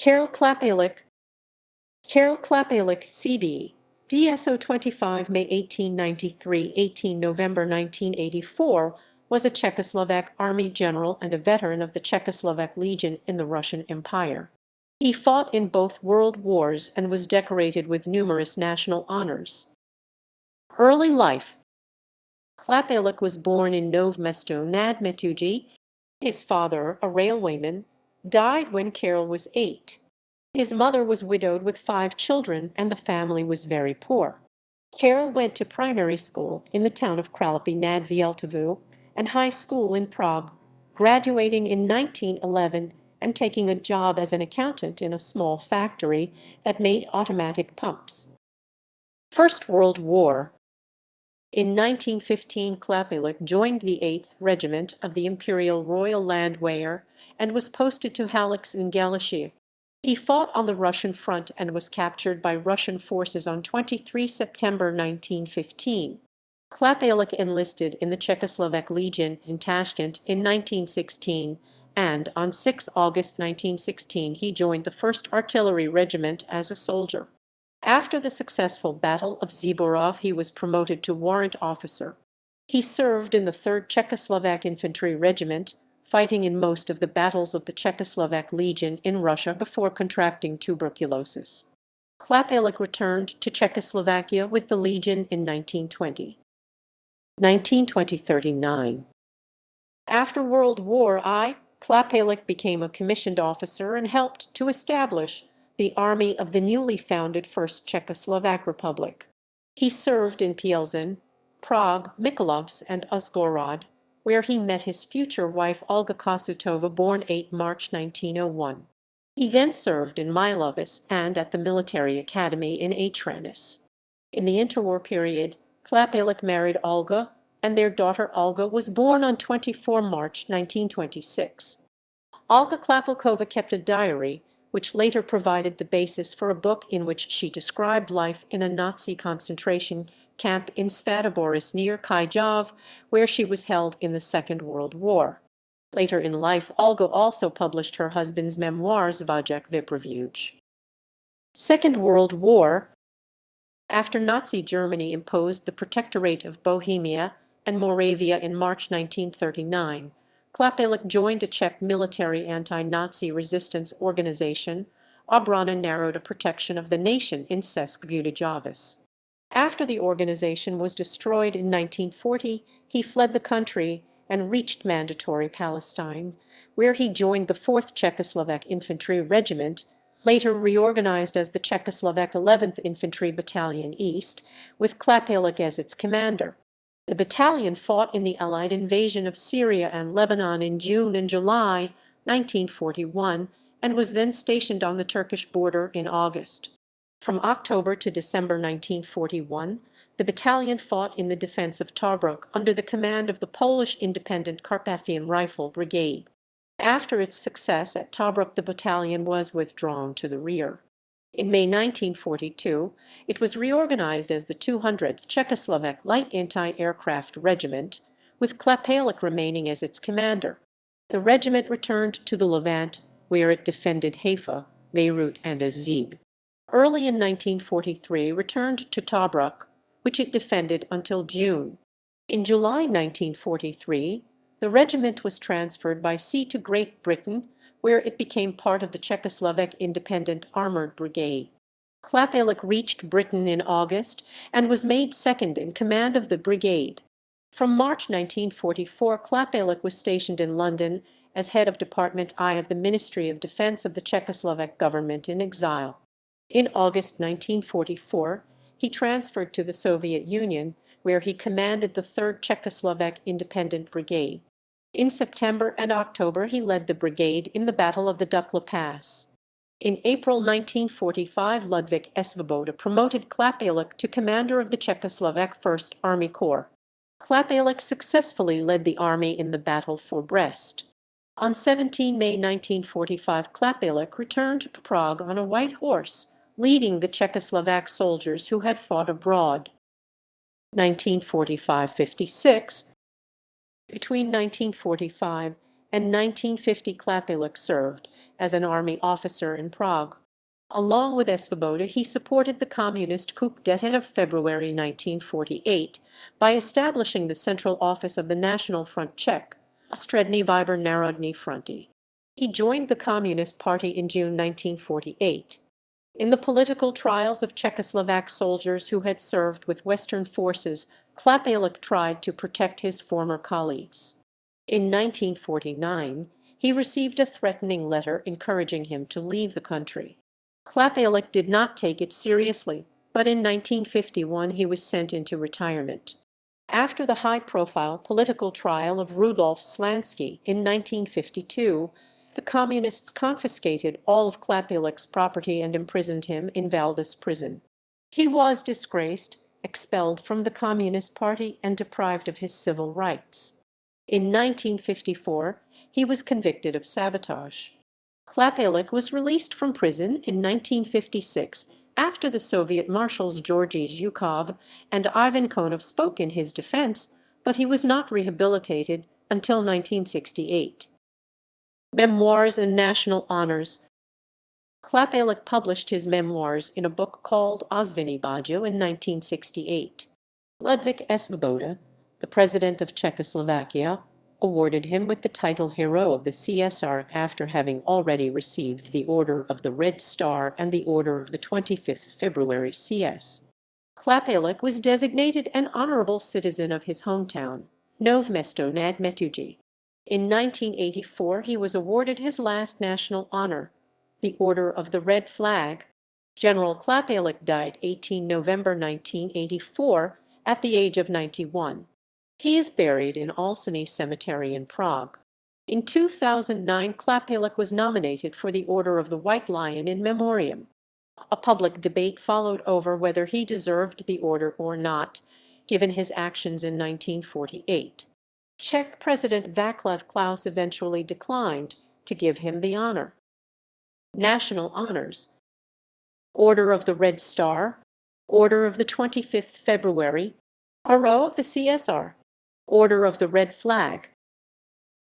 Karel Klapálek, CB, DSO 25 May 1893, 18 November 1984, was a Czechoslovak Army general and a veteran of the Czechoslovak Legion in the Russian Empire. He fought in both world wars and was decorated with numerous national honors. Early life. Klapálek was born in Nové Mesto nad Metují. His father, a railwayman, died when Karel was 8. His mother was widowed with 5 children, and the family was very poor. Karel went to primary school in the town of Kralupy nad Vltavou and high school in Prague, graduating in 1911 and taking a job as an accountant in a small factory that made automatic pumps. First World War. In 1915, Klapálek joined the 8th Regiment of the Imperial Royal Landwehr and was posted to Halics in Galicia. He fought on the Russian front and was captured by Russian forces on 23 September 1915. Klapálek enlisted in the Czechoslovak Legion in Tashkent in 1916, and on 6 August 1916 he joined the 1st Artillery Regiment as a soldier. After the successful Battle of Zborov, he was promoted to warrant officer. He served in the 3rd Czechoslovak Infantry Regiment, fighting in most of the battles of the Czechoslovak Legion in Russia before contracting tuberculosis. Klapálek returned to Czechoslovakia with the Legion in 1920. 1920–39. After World War I, Klapálek became a commissioned officer and helped to establish the army of the newly founded First Czechoslovak Republic. He served in Plzeň, Prague, Michalovce, and Uzhgorod, where he met his future wife Olga Kosutova, born 8 March 1901. He then served in Milovice and at the military academy in Atranis. In the interwar period, Klapálek married Olga, and their daughter Olga was born on 24 March 1926. Olga Klapálková kept a diary, which later provided the basis for a book in which she described life in a Nazi concentration camp in Svatoboris near Kyjov, where she was held in the Second World War. Later in life, Olga also published her husband's memoirs Vajek Vypravuj. Second World War. After Nazi Germany imposed the Protectorate of Bohemia and Moravia in March 1939, Klapálek joined a Czech military anti-Nazi resistance organization, Obrana Národa, Protection of the Nation, in České Budějovice. After the organization was destroyed in 1940, he fled the country and reached Mandatory Palestine, where he joined the 4th Czechoslovak Infantry Regiment, later reorganized as the Czechoslovak 11th Infantry Battalion East, with Klapálek as its commander. The battalion fought in the Allied invasion of Syria and Lebanon in June and July 1941, and was then stationed on the Turkish border in August. From October to December 1941, the battalion fought in the defense of Tobruk under the command of the Polish Independent Carpathian Rifle Brigade. After its success at Tobruk, the battalion was withdrawn to the rear. In May 1942, it was reorganized as the 200th Czechoslovak Light Anti-Aircraft Regiment, with Klapálek remaining as its commander. The regiment returned to the Levant, where it defended Haifa, Beirut, and Azib. Early in 1943, returned to Tobruk, which it defended until June. In July 1943, the regiment was transferred by sea to Great Britain, where it became part of the Czechoslovak Independent Armored Brigade. Klapálek reached Britain in August and was made second in command of the brigade. From March 1944, Klapálek was stationed in London as head of Department I of the Ministry of Defense of the Czechoslovak government in exile. In August 1944, he transferred to the Soviet Union, where he commanded the 3rd Czechoslovak Independent Brigade. In September and October, he led the brigade in the Battle of the Dukla Pass. In April 1945, Ludvík Svoboda promoted Klapálek to commander of the Czechoslovak First Army Corps. Klapálek successfully led the army in the battle for Brest. On 17 May 1945, Klapálek returned to Prague on a white horse, leading the Czechoslovak soldiers who had fought abroad. 1945–56. Between 1945 and 1950, Klapálek served as an army officer in Prague. Along with Svoboda, he supported the communist coup d'état of February 1948 by establishing the central office of the National Front Czech, Střední výbor národní fronty. He joined the Communist Party in June 1948. In the political trials of Czechoslovak soldiers who had served with Western forces, Klapálek tried to protect his former colleagues. In 1949, he received a threatening letter encouraging him to leave the country. Klapálek did not take it seriously, but in 1951 he was sent into retirement. After the high-profile political trial of Rudolf Slansky in 1952, the Communists confiscated all of Klapálek's property and imprisoned him in Valdis prison. He was disgraced, expelled from the Communist Party, and deprived of his civil rights. In 1954, he was convicted of sabotage. Klapálek was released from prison in 1956 after the Soviet marshals Georgy Zhukov and Ivan Konov spoke in his defense, but he was not rehabilitated until 1968. Memoirs and National Honors. Klapálek published his memoirs in a book called Ozvěný Bájo in 1968. Ludvík Svoboda, the president of Czechoslovakia, awarded him with the title Hero of the CSR after having already received the Order of the Red Star and the Order of the 25th February CS. Klapálek was designated an honorable citizen of his hometown, Nové Město nad Metují. In 1984 he was awarded his last national honor, the Order of the Red Flag. General Klapálek died 18 November 1984 at the age of 91. He is buried in Olszany Cemetery in Prague. In 2009, Klapálek was nominated for the Order of the White Lion in memoriam. A public debate followed over whether he deserved the order or not, given his actions in 1948. Czech President Václav Klaus eventually declined to give him the honor. National honors. Order of the Red Star, Order of the 25th February, Hero of the CSR, Order of the Red Flag,